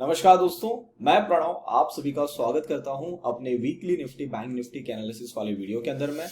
नमस्कार दोस्तों, मैं प्रणव आप सभी का स्वागत करता हूं अपने वीकली निफ्टी बैंक निफ्टी के एनालिसिस वाले वीडियो के अंदर में।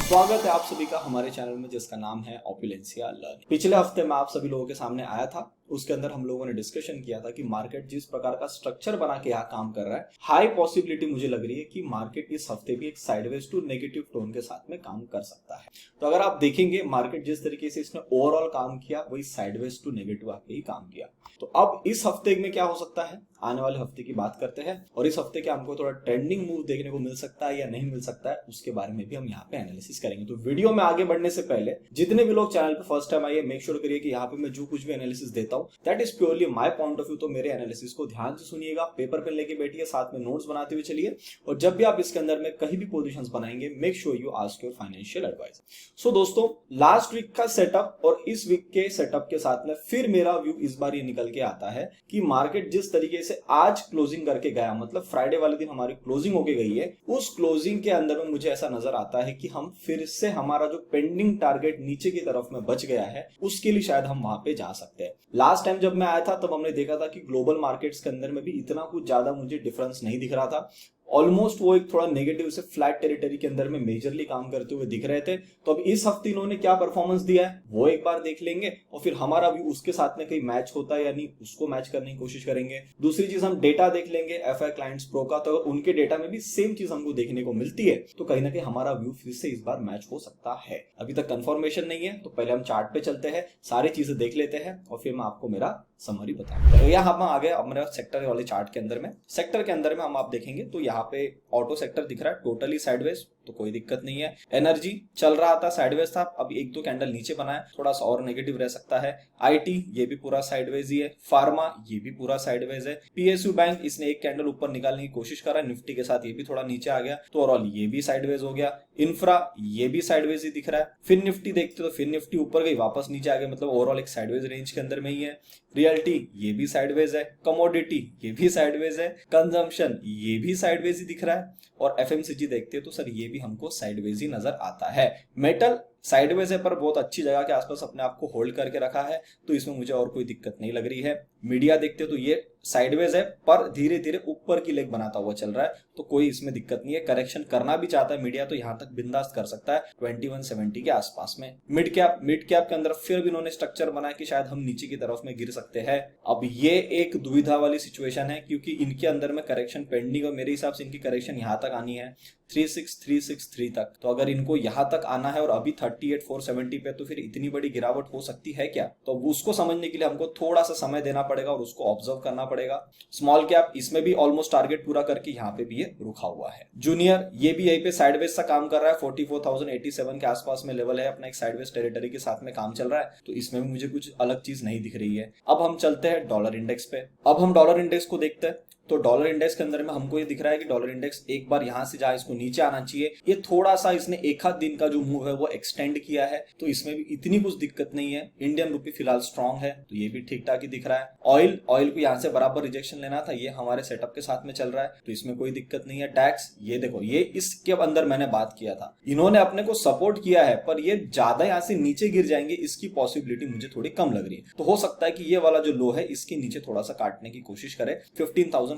स्वागत है आप सभी का हमारे चैनल में जिसका नाम है ओपुलेंसिया लर्निंग। पिछले हफ्ते मैं आप सभी लोगों के सामने आया था, उसके अंदर हम लोगों ने डिस्कशन किया था कि मार्केट जिस प्रकार का स्ट्रक्चर बना के यहाँ काम कर रहा है, हाई पॉसिबिलिटी मुझे लग रही है कि मार्केट इस हफ्ते भी एक साइडवेज टू नेगेटिव टोन के साथ में काम कर सकता है। तो अगर आप देखेंगे मार्केट जिस तरीके से इसने ओवरऑल काम किया वही साइडवेज टू नेगेटिव आके ही काम किया। तो अब इस हफ्ते में क्या हो सकता है, आने वाले हफ्ते की बात करते हैं और इस हफ्ते के हमको थोड़ा ट्रेंडिंग मूव देखने को मिल सकता है या नहीं मिल सकता है उसके बारे में भी हम यहाँ पे एनालिसिस करेंगे। तो वीडियो में आगे बढ़ने से पहले जितने भी लोग चैनल पे फर्स्ट टाइम आइए, मेक श्योर करिए कि यहाँ पे मैं जो कुछ भी एनालिसिस देता हूँ that is purely my point of view. तो मेरे एनालिसिस को ध्यान से सुनिएगा, पेपर पेन लेके बैठिए, साथ में नोट्स बनाते हुए चलिए और जब भी आप इसके अंदर में कहीं भी पोजीशंस बनाएंगे make sure you ask your financial adviser. So दोस्तों, लास्ट वीक का सेटअप और इस वीक के सेटअप के साथ में फिर मेरा व्यू इस बार ये निकल के आता है कि मार्केट जिस तरीके से आज क्लोजिंग करके गया, मतलब फ्राइडे वाले दिन हमारी क्लोजिंग होके गई है, उस क्लोजिंग के अंदर में मुझे ऐसा नजर आता है कि हम फिर से हमारा जो पेंडिंग टारगेट नीचे की तरफ में बच गया है उसके लिए शायद हम वहां पे जा सकते हैं। लास्ट टाइम जब मैं आया था तब हमने देखा था कि ग्लोबल मार्केट्स के अंदर में भी इतना कुछ ज्यादा मुझे डिफरेंस नहीं दिख रहा था। ऑलमोस्ट वो एक थोड़ा नेगेटिव से फ्लैट टेरिटरी के अंदर में मेजरली काम करते हुए दिख रहे थे। तो अब इस हफ्ते इन्होंने क्या परफॉर्मेंस दिया है वो एक बार देख लेंगे और फिर हमारा भी उसके साथ में कहीं मैच होता है या नहीं उसको मैच करने की कोशिश करेंगे। दूसरी चीज हम डेटा देख लेंगे एफआई क्लाइंट्स प्रो का, तो उनके डेटा में भी सेम चीज हमको देखने को मिलती है तो कहीं ना कहीं हमारा व्यू फिर से इस बार मैच हो सकता है। अभी तक कंफर्मेशन नहीं है तो पहले हम चार्ट पे चलते हैं, सारी चीजें देख लेते हैं और फिर मैं आपको मेरा समरी बताऊंगा। तो यहाँ हम आ गए अब मेरा सेक्टर वाले चार्ट के अंदर में। सेक्टर के अंदर में हम आप देखेंगे तो यहाँ पे ऑटो सेक्टर दिख रहा है टोटली साइडवेज, तो कोई दिक्कत नहीं है। एनर्जी चल रहा था साइडवेज था, अब एक दो कैंडल नीचे बना है, थोड़ा सा और नेगेटिव रह सकता है। आईटी ये भी पूरा साइडवेज ही है, फार्मा ये भी पूरा साइडवेज है। पीएसयू बैंक इसने एक कैंडल ऊपर निकालने की कोशिश करा, निफ्टी के साथ ये भी थोड़ा नीचे आ गया, तो ओवरऑल ये भी साइडवेज हो गया। इंफ्रा ये भी साइडवेज ही दिख रहा है। फिर निफ्टी देखते तो फिर निफ्टी ऊपर गई वापस नीचे आ गया, मतलब ओवरऑल एक साइडवेज रेंज के अंदर में ही है। रियल्टी ये भी साइडवेज है, कमोडिटी ये भी साइडवेज है, कंजम्पशन ये भी साइडवेज ही दिख रहा है और एफएमसीजी देखते हो तो सर ये भी हमको साइडवेज ही नजर आता है। मेटल साइडवेज है पर बहुत अच्छी जगह के आसपास अपने आप को होल्ड करके रखा है, तो इसमें मुझे और कोई दिक्कत नहीं लग रही है। मीडिया देखते हो तो ये साइडवेज है पर धीरे धीरे ऊपर की लेग बनाता हुआ चल रहा है, तो कोई इसमें दिक्कत नहीं है। करेक्शन करना भी चाहता है मीडिया तो यहां तक बिंदास कर सकता है 2170 के आसपास में। मिड कैप के अंदर फिर भी इन्होंने स्ट्रक्चर बनाया कि शायद हम नीचे की तरफ में गिर सकते हैं। अब ये एक दुविधा वाली सिचुएशन है क्योंकि इनके अंदर में करेक्शन पेंडिंग और मेरे हिसाब से इनकी करेक्शन यहां तक आनी है 36363 तक। तो अगर इनको यहां तक आना है और अभी 38470 पे, तो फिर इतनी बड़ी गिरावट हो सकती है क्या, तो उसको समझने के लिए हमको थोड़ा सा समय देना पड़ेगा और उसको ऑब्जर्व करना पड़ेगा। स्मॉल कैप इसमें भी ऑलमोस्ट टारगेट पूरा करके यहाँ पे भी ये रुका हुआ है। जूनियर ये भी यहीं पे साइडवेज सा काम कर रहा है, 44,087 के आसपास में लेवल है, अपना एक साइडवेज टेरिटरी के साथ में काम चल रहा है, तो इसमें भी मुझे कुछ अलग चीज नहीं दिख रही है। अब हम चलते हैं डॉलर इंडेक्स पे। अब हम डॉलर इंडेक्स को देखते हैं तो डॉलर इंडेक्स के अंदर में हमको ये दिख रहा है कि डॉलर इंडेक्स एक बार यहां से जहां इसको नीचे आना चाहिए, ये थोड़ा सा इसने एक आध दिन का जो मूव है वो एक्सटेंड किया है, तो इसमें भी इतनी कुछ दिक्कत नहीं है। इंडियन रुपी फिलहाल स्ट्रांग है तो ये भी ठीक ठाक ही दिख रहा है। ऑयल को यहां से बराबर रिजेक्शन लेना था, ये हमारे सेटअप के साथ में चल रहा है तो इसमें कोई दिक्कत नहीं है। टैक्स ये देखो, ये इसके अंदर मैंने बात किया था, इन्होंने अपने को सपोर्ट किया है पर ये ज्यादा यहां से नीचे गिर जाएंगे इसकी पॉसिबिलिटी मुझे थोड़ी कम लग रही है। तो हो सकता है कि ये वाला जो लो है इसके नीचे थोड़ा सा काटने की कोशिश करे, 15,540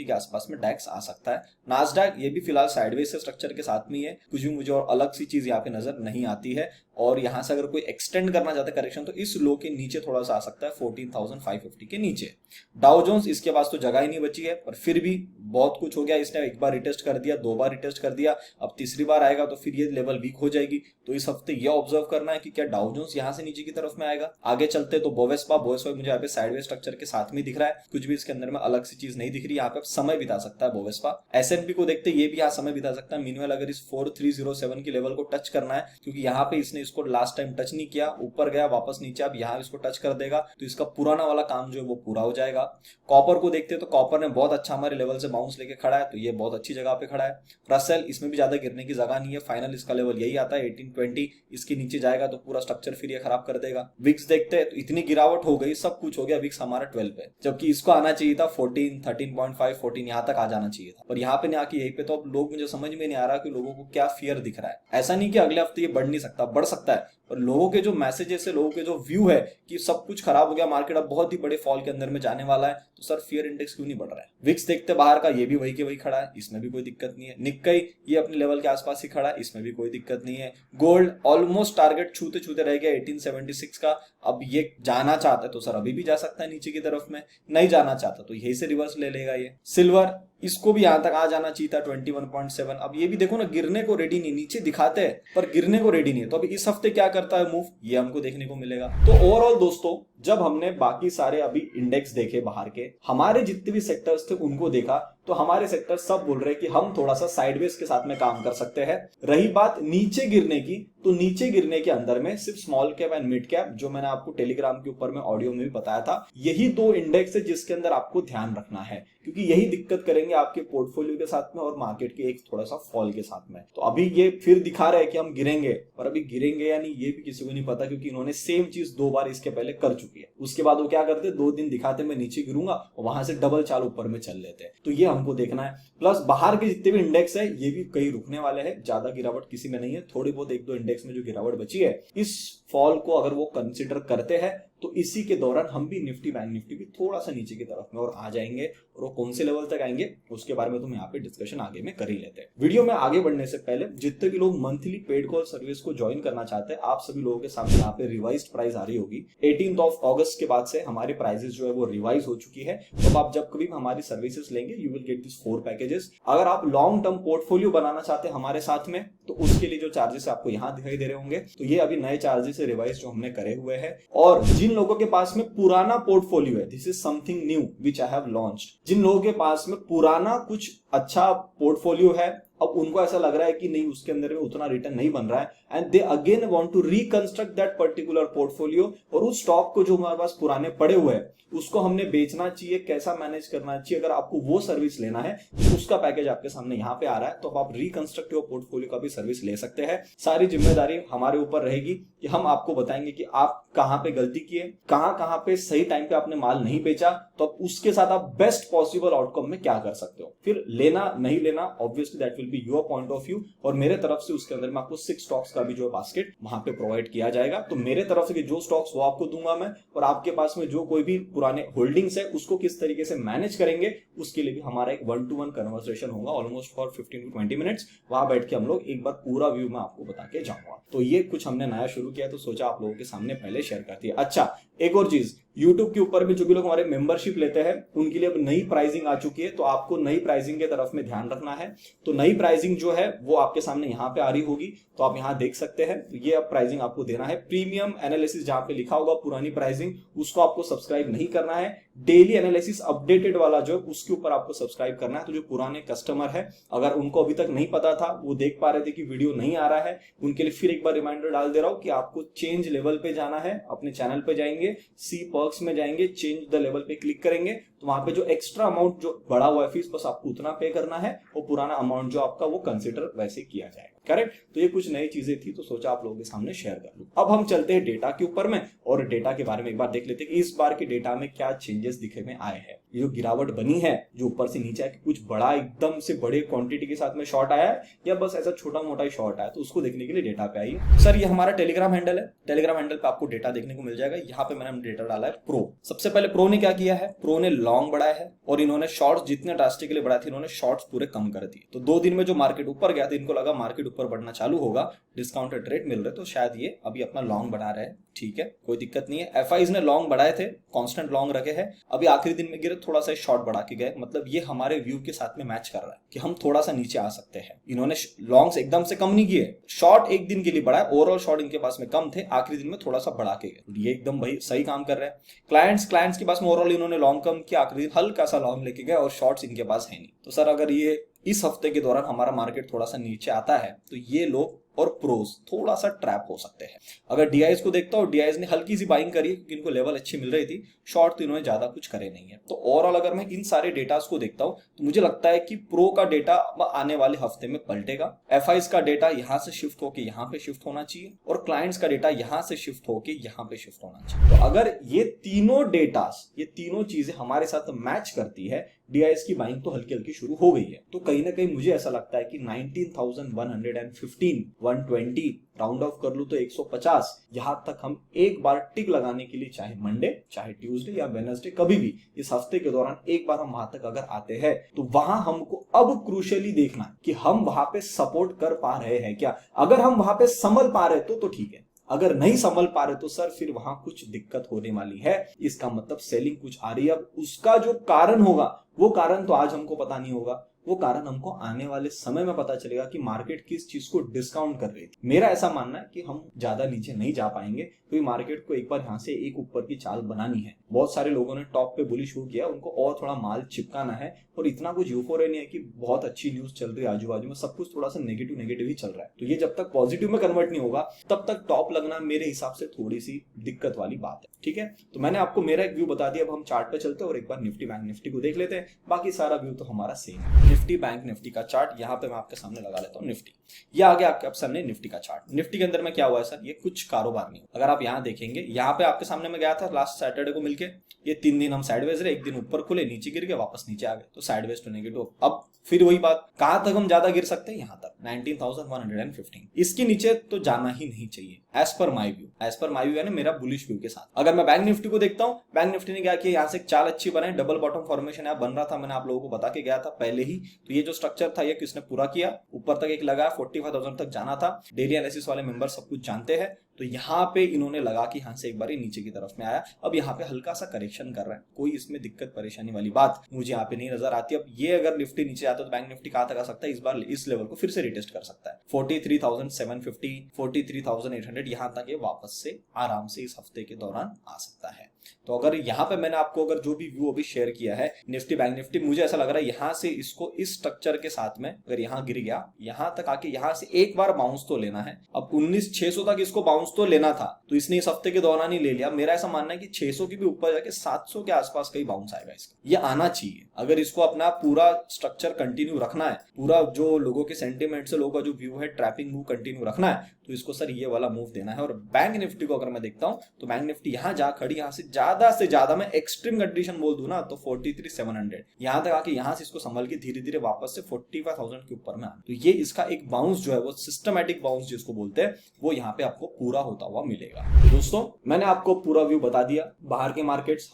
के पास में डैक्स आ सकता है। नास्डैक ये भी फिलहाल साइडवेज से स्ट्रक्चर के साथ में है, कुछ भी मुझे और अलग सी चीज यहाँ पे नजर नहीं आती है और यहां से अगर कोई एक्सटेंड करना चाहता है करेक्शन तो इस लो के नीचे थोड़ा सा आ सकता है 14,550 के नीचे। डाउ जोन्स इसके पास तो जगह ही नहीं बची है पर फिर भी बहुत कुछ हो गया, इसने एक बार रिटेस्ट कर दिया, दो बार रिटेस्ट कर दिया, अब तीसरी बार आएगा तो फिर ये लेवल वीक हो जाएगी। तो इस हफ्ते ये ऑब्जर्व करना है कि क्या डाउ जोन्स यहां से नीचे की तरफ में आएगा। आगे चलते तो बोवेस्पा मुझे यहाँ पे साइडवेज स्ट्रक्चर के साथ में दिख रहा है, कुछ भी इसके अंदर में अलग सी चीज नहीं दिख रही, यहाँ पे समय बिता सकता है बोवेस्पा। एसएनपी को देखते ये भी यहाँ समय बिता सकता है। मीनवेल अगर इस 4307 की लेवल को टच करना है, क्योंकि यहाँ पे इसने इसको लास्ट टाइम टच नहीं किया, ऊपर गया वापस नीचे, अब यहाँ इसको टच कर देगा तो इसका पुराना वाला काम जो है वो पूरा हो जाएगा। कॉपर को देखते तो कॉपर ने बहुत अच्छा हमारे लेवल से बाउंस लेके खड़ा है, तो ये बहुत अच्छी जगह पे खड़ा है। रसेल इसमें भी ज्यादा गिरने की जगह नहीं है, फाइनल इसका लेवल यही आता है 1820, इसके नीचे जाएगा तो पूरा स्ट्रक्चर फिर ये खराब कर देगा। विक्स देखते हैं तो इतनी गिरावट हो गई, सब कुछ हो गया, विक्स हमारा 12 पे, जबकि इसको आना चाहिए था 14, 13.5, 14 यहाँ तक आ जाना चाहिए था, पर यहाँ पे नहीं आके यही पे। तो अब लोग, मुझे समझ में नहीं आ रहा कि लोगों को क्या फियर दिख रहा है। ऐसा नहीं कि अगले हफ्ते ये बढ़ नहीं सकता, बढ़ सकता है और लोगों के जो मैसेजेस है, लोगों के जो व्यू है कि सब कुछ खराब हो गया, मार्केट अब बहुत ही बड़े फॉल के अंदर में जाने वाला है, तो सर फियर इंडेक्स क्यों नहीं बढ़ रहा है? विक्स देखते बाहर का, ये भी वही के वही खड़ा है, इसमें भी कोई दिक्कत नहीं है। निक्काई ये अपने लेवल के आसपास ही खड़ा है, इसमें भी कोई दिक्कत नहीं है। गोल्ड ऑलमोस्ट टारगेट छूते छूते रह गया 1876 का, अब ये जाना चाहता है तो सर अभी भी जा सकता है नीचे की तरफ में, नहीं जाना चाहता तो यही से रिवर्स ले लेगा ये। सिल्वर, इसको भी यहां तक आ जाना चाहिए था 21.7, अब ये भी देखो ना गिरने को रेडी नहीं, नीचे दिखाते हैं पर गिरने को रेडी नहीं है। तो अभी इस हफ्ते क्या करता है मूव, ये हमको देखने को मिलेगा। तो ओवरऑल दोस्तों, जब हमने बाकी सारे अभी इंडेक्स देखे बाहर के, हमारे जितने भी सेक्टर्स थे उनको देखा, तो हमारे सेक्टर सब बोल रहे हैं कि हम थोड़ा सा साइडवेज के साथ में काम कर सकते हैं। रही बात नीचे गिरने की, तो नीचे गिरने के अंदर में सिर्फ small cap and mid cap, जो मैंने आपको टेलीग्राम के ऊपर में ऑडियो में भी बताया था, यही दो इंडेक्स है जिसके अंदर आपको ध्यान रखना है, क्योंकि यही दिक्कत करेंगे आपके पोर्टफोलियो के साथ में और मार्केट के एक थोड़ा सा फॉल के साथ में। तो अभी ये फिर दिखा रहे हैं कि हम गिरेंगे, पर अभी गिरेंगे या नहीं ये भी किसी को नहीं पता, क्योंकि इन्होंने सेम चीज 2 बार इसके पहले कर चुकी है। उसके बाद वो क्या करते, 2 दिन दिखाते मैं नीचे गिरूंगा और वहां से डबल चाल ऊपर में चल लेते हैं। तो ये हमको देखना है। प्लस बाहर के जितने भी इंडेक्स है ये भी कहीं रुकने वाले हैं, ज्यादा गिरावट किसी में नहीं है, थोड़ी बहुत 1-2 इंडेक्स में जो गिरावट बची है, इस फॉल को अगर वो कंसिडर करते हैं तो इसी के दौरान हम भी निफ्टी बैंक निफ्टी भी थोड़ा सा नीचे की तरफ में और आ जाएंगे, और वो कौन से लेवल तक आएंगे उसके बारे में तो हम यहाँ पे डिस्कशन आगे में कर ही लेते हैं। वीडियो में आगे बढ़ने से पहले जितने भी लोग मंथली पेड कॉल सर्विस को ज्वाइन करना चाहते हैं, आप सभी लोगों के सामने यहाँ पे रिवाइज्ड प्राइस आ रही होगी। 18 अगस्त के बाद से हमारी प्राइसेस जो है वो रिवाइज हो चुकी है। तो आप जब कभी हमारी सर्विसेज लेंगे, you will get this 4 packages. अगर आप लॉन्ग टर्म पोर्टफोलियो बनाना चाहते हैं हमारे साथ में, तो उसके लिए जो चार्जेस आपको यहाँ दिखाई दे रहे होंगे, तो ये अभी नए चार्जेस से रिवाइज जो हमने करे हुए हैं। और जिन लोगों के पास में पुराना पोर्टफोलियो है, this is something new which I have launched, जिन लोगों के पास में पुराना कुछ अच्छा पोर्टफोलियो है, अब उनको ऐसा लग रहा है कि नहीं उसके अंदर में उतना रिटर्न नहीं बन रहा है, and they again want to reconstruct that particular portfolio, और उस स्टॉक को जो हमारे पास पुराने पड़े हुए हैं उसको हमने बेचना चाहिए, कैसा मैनेज करना चाहिए, अगर आपको वो सर्विस लेना है तो उसका पैकेज आपके सामने यहाँ पे आ रहा है। तो आप रिकंस्ट्रक्ट योर पोर्टफोलियो का भी सर्विस ले सकते हैं। सारी जिम्मेदारी हमारे ऊपर रहेगी कि हम आपको बताएंगे कि आप कहां पे गलती किए, कहां पे सही टाइम पे आपने माल नहीं बेचा, तो अब उसके साथ आप बेस्ट पॉसिबल आउटकम में क्या कर सकते हो। फिर लेना नहीं लेना obviously that will be your point of view, और मेरे तरफ से उसके अंदर में आपको 6 स्टॉक्स का भी जो बास्केट वहां पे प्रोवाइड किया जाएगा। तो मेरे तरफ से जो स्टॉक्स वो आपको दूंगा मैं, और आपके पास में जो कोई भी पुराने होल्डिंग्स है उसको किस तरीके से मैनेज करेंगे उसके लिए भी हमारा एक 1-to-1 कन्वर्सेशन होगा, ऑलमोस्ट फॉर 15 to 20 मिनट्स। वहां बैठ के हम लोग एक बार पूरा व्यू में आपको बता के जाऊंगा। तो ये कुछ हमने नया शुरू किया, तो सोचा आप लोगों के सामने पहले शेयर करती है। अच्छा, एक और चीज, YouTube के ऊपर भी जो भी लोग हमारे मेंबरशिप लेते हैं उनके लिए अब नई प्राइसिंग आ चुकी है, तो आपको नई प्राइसिंग के तरफ में ध्यान रखना है। तो नई प्राइसिंग जो है वो आपके सामने यहाँ पे आ रही होगी, तो आप यहाँ देख सकते हैं। तो ये अब प्राइसिंग आपको देना है। प्रीमियम एनालिसिस जहां पे लिखा होगा पुरानी प्राइसिंग, उसको आपको सब्सक्राइब नहीं करना है। डेली एनालिसिस अपडेटेड वाला जो उसके ऊपर आपको सब्सक्राइब करना है। तो जो पुराने कस्टमर है, अगर उनको अभी तक नहीं पता था, वो देख पा रहे थे कि वीडियो नहीं आ रहा है, उनके लिए फिर एक बार रिमाइंडर डाल दे रहा हूं कि आपको चेंज लेवल पे जाना है। अपने चैनल पे जाएंगे, सी पर्क्स में जाएंगे, चेंज द लेवल पे क्लिक करेंगे, तो वहां पे जो एक्स्ट्रा अमाउंट जो बढ़ा हुआ है फीस, बस आपको उतना पे करना है, और पुराना अमाउंट जो आपका वो कंसिडर वैसे किया जाएगा। करेक्ट। तो ये कुछ नई चीजें थी, तो सोचा आप लोगों के सामने शेयर कर लूं। अब हम चलते हैं डेटा के ऊपर में, और डेटा के बारे में एक बार देख लेते हैं कि इस बार के डेटा में क्या चेंजेस दिखे में आए हैं। ये जो गिरावट बनी है, जो ऊपर से नीचे आया, कुछ बड़ा एकदम से बड़े क्वांटिटी के साथ में शॉर्ट आया है या बस ऐसा छोटा मोटा ही शॉर्ट आया, तो उसको देखने के लिए डेटा पे आइए। सर ये हमारा टेलीग्राम हैंडल है, टेलीग्राम हैंडल पे आपको डेटा देखने को मिल जाएगा। यहाँ पे मैंने डेटा डाला है प्रो। सबसे पहले प्रो ने क्या किया है, प्रो ने लॉन्ग बढ़ाया है, और इन्होंने शॉर्ट्स जितने ड्रास्टिकली बढ़ाए थे इन्होंने शॉर्ट्स पूरे कम कर दिए। तो 2 दिन में जो मार्केट ऊपर गया था, इनको लगा मार्केट ऊपर बढ़ना चालू होगा, डिस्काउंटेड रेट मिल रहे, तो शायद ये अभी अपना लॉन्ग बढ़ा रहे हैं। ठीक है, कोई दिक्कत नहीं है। एफआईज ने लॉन्ग बढ़ाए थे, कांस्टेंट लॉन्ग रखे हैं, अभी आखिरी दिन में गिरे, थोड़ा सा शॉर्ट बढ़ा के गए। मतलब ये हमारे व्यू के साथ में मैच कर रहा है कि हम थोड़ा सा नीचे आ सकते हैं। इन्होंने लॉन्ग्स एकदम से कम नहीं किए, शॉर्ट एक दिन के लिए बढ़ाए, ओवरऑल शॉर्ट इनके पास में कम थे, आखिरी दिन में थोड़ा सा बढ़ा के गए। ये एकदम भाई सही काम कर रहे हैं। क्लाइंट्स के पास में ओवरऑल इन्होंने लॉन्ग कम किया, आखिरी दिन हल्का सा लॉन्ग लेके गए, और शॉर्ट्स इनके पास है नहीं। तो सर अगर ये इस हफ्ते के दौरान हमारा मार्केट थोड़ा सा नीचे आता है, तो ये लोग और प्रोस थोड़ा सा ट्रैप हो सकते हैं। अगर डीआईज को देखता हूं, डीआईज ने हल्की सी बाइंग करी क्योंकि इनको लेवल अच्छी मिल रही थी, शॉर्ट तो इन्होंने ज्यादा कुछ करे नहीं है। तो ओवरऑल अगर मैं इन सारे डेटास को देखता हूं, तो मुझे लगता है कि प्रो का डेटा आने वाले हफ्ते में पलटेगा। एफआईज का डेटा यहां से शिफ्ट होकर यहां पे शिफ्ट होना चाहिए, और क्लाइंट्स का डेटा यहां से शिफ्ट होकर यहां पे शिफ्ट होना चाहिए। तो अगर ये तीनों डेटास, ये तीनों चीजें हमारे साथ मैच करती है, DIs की बाइंग तो हल्की हल्की शुरू हो गई है। तो कहीं ना कहीं मुझे ऐसा लगता है कि 19,115, 120 राउंड ऑफ कर लूं तो 150, यहां तक हम एक बार टिक लगाने के लिए, चाहे मंडे, चाहे ट्यूसडे या वेडनेसडे, कभी भी इस हफ्ते के दौरान एक बार हम वहां तक अगर आते हैं तो वहां हमको अब क्रूशियली देखना है कि हम वहां पे सपोर्ट कर पा रहे हैं क्या। अगर हम वहां पे संभल पा रहे तो ठीक है, अगर नहीं संभल पा रहे तो सर फिर वहां कुछ दिक्कत होने वाली है। इसका मतलब सेलिंग कुछ आ रही है। अब उसका जो कारण होगा वो कारण तो आज हमको पता नहीं होगा, वो कारण हमको आने वाले समय में पता चलेगा कि मार्केट किस चीज को डिस्काउंट कर रही थी। मेरा ऐसा मानना है कि हम ज्यादा नीचे नहीं जा पाएंगे, क्योंकि मार्केट को एक बार यहां से एक ऊपर की चाल बनानी है। बहुत सारे लोगों ने टॉप पे बुलिश हो किया, उनको और थोड़ा माल चिपकाना है, और इतना कुछ यूफोरिया नहीं है कि बहुत अच्छी न्यूज चल रही है, आजू बाजू में सब कुछ थोड़ा सा नेगेटिव ही चल रहा है। तो ये जब तक पॉजिटिव में कन्वर्ट नहीं होगा तब तक टॉप लगना मेरे हिसाब से थोड़ी सी दिक्कत वाली बात है। ठीक है, तो मैंने आपको मेरा एक व्यू बता दिया। अब हम चार्ट पे चलते हैं और एक बार निफ्टी बैंक निफ्टी को देख लेते हैं। बाकी सारा व्यू तो हमारा सेम है। निफ्टी बैंक निफ्टी का चार्ट यहाँ पे मैं आपके सामने लगा लेता हूँ। निफ्टी ये आगे आपके सामने निफ्टी का चार्ट। निफ्टी के अंदर में क्या हुआ है सर, ये कुछ कारोबार नहीं। अगर आप यहाँ देखेंगे, यहाँ पे आपके सामने में गया था लास्ट सैटरडे को मिलके, ये 3 दिन हम साइडवेज रहे, एक दिन ऊपर खुले, नीचे गिर गए, वापस नीचे आ गए, तो साइडवेज टू नेगेटिव। अब फिर वही बात, कहां तक हम ज्यादा गिर सकते हैं, यहां तक 19,115। इसके नीचे तो जाना ही नहीं चाहिए as per my view. As per my view यानी मेरा बुलिश व्यू के साथ। अगर मैं बैंक निफ्टी को देखता हूं, बैंक निफ्टी ने क्या किया, यहाँ से चाल अच्छी बनाई, डबल बॉटम फॉर्मेशन यहाँ बन रहा था, मैंने आप लोगों को बता के गया था पहले ही। तो ये जो स्ट्रक्चर था ये किसने पूरा किया, ऊपर तक एक लगा, 45,000 तक जाना था। डेली एनालिसिस वाले मेंबर सब कुछ जानते हैं। तो यहाँ पे इन्होंने लगा कि यहां से एक बार नीचे की तरफ में आया, अब यहाँ पे हल्का सा करेक्शन कर रहा है। कोई इसमें दिक्कत परेशानी वाली बात मुझे यहाँ पे नहीं नजर आती। अब ये अगर निफ्टी नीचे आता है तो बैंक निफ्टी कहां तक आ सकता है, इस बार इस लेवल को फिर से रिटेस्ट कर सकता है। 43,750, 43,800, यहां तक ये वापस से आराम से इस हफ्ते के दौरान आ सकता है। तो अगर यहाँ पे मैंने आपको अगर जो भी व्यू अभी शेयर किया है निफ्टी बैंक निफ्टी, मुझे ऐसा लग रहा है यहाँ से इसको इस स्ट्रक्चर के साथ में अगर यहाँ गिर गया, यहाँ तक आके यहाँ से एक बार बाउंस तो लेना है। अब 19,600 तक इसको बाउंस तो लेना था, तो इसने इस हफ्ते के दौरान ही ले लिया। मेरा ऐसा मानना है कि 600 के भी ऊपर जाके 700 के आसपास कहीं बाउंस आएगा इसका, ये आना चाहिए। अगर इसको अपना पूरा स्ट्रक्चर कंटिन्यू रखना है, पूरा जो लोगों के सेंटिमेंट से, लोगों का जो व्यू है, ट्रैपिंग मूव कंटिन्यू रखना है, तो इसको सर ये वाला मूव देना है। और बैंक निफ्टी को अगर मैं देखता हूं तो बैंक निफ्टी यहाँ जा खड़ी, यहाँ से ज्यादा मैं एक्सट्रीम कंडीशन बोल दूं ना तो 43,700, यहाँ तक आके यहाँ से इसको संभल के धीरे धीरे वापस से 45,000 के ऊपर में आना। तो ये इसका एक बाउंस जो है, वो सिस्टमैटिक बाउंस जिसको बोलते हैं, वो यहाँ पे आपको पूरा होता हुआ मिलेगा। तो दोस्तों मैंने आपको पूरा व्यू बता दिया, बाहर के मार्केट्स,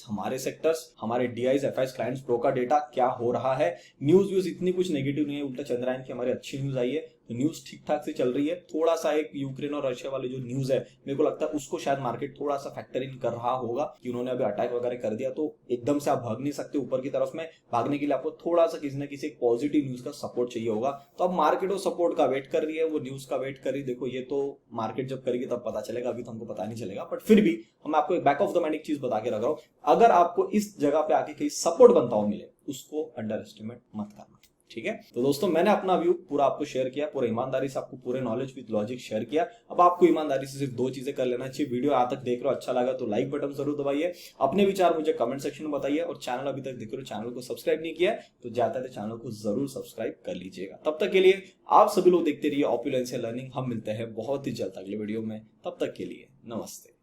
हमारे सेक्टर्स, हमारे DIs, FIs, क्लाइंट्स, प्रो का डेटा क्या हो रहा है। न्यूज इतनी कुछ नेगेटिव नहीं है, उल्टा चंद्रयान की हमारी अच्छी न्यूज आई है, तो न्यूज ठीक ठाक से चल रही है। थोड़ा सा एक यूक्रेन और रशिया वाली जो न्यूज है, मेरे को लगता है उसको शायद मार्केट थोड़ा सा फैक्टर इन कर रहा होगा कि उन्होंने अभी अटैक वगैरह कर दिया, तो एकदम से आप भाग नहीं सकते ऊपर की तरफ में। भागने के लिए आपको थोड़ा सा किसी न किसी एक पॉजिटिव न्यूज का सपोर्ट चाहिए होगा। तो अब मार्केट वो सपोर्ट का वेट कर रही है, वो न्यूज का वेट कर रही है। देखो ये तो मार्केट जब करेगी तब पता चलेगा, अभी तो हमको पता नहीं चलेगा, बट फिर भी हम आपको एक बैक ऑफ द माइंड एक चीज बता के रख रहा हूं, अगर आपको इस जगह पे आके कहीं सपोर्ट बनता हो मिले, उसको अंडर एस्टिमेट मत करना। ठीक है, तो दोस्तों मैंने अपना व्यू पूरा आपको शेयर किया, पूरा ईमानदारी से आपको पूरे नॉलेज विद लॉजिक शेयर किया। अब आपको ईमानदारी से सिर्फ 2 चीजें कर लेना चाहिए। वीडियो यहाँ तक देख रहे हो, अच्छा लगा तो लाइक बटन जरूर दबाइए, अपने विचार मुझे कमेंट सेक्शन में बताइए, और चैनल अभी तक देख रहे हो, चैनल को सब्सक्राइब नहीं किया तो जाता है चैनल को जरूर सब्सक्राइब कर लीजिएगा। तब तक के लिए आप सभी लोग देखते रहिए ऑपुलेंशियल लर्निंग। हम मिलते हैं बहुत ही जल्द अगले वीडियो में, तब तक के लिए नमस्ते।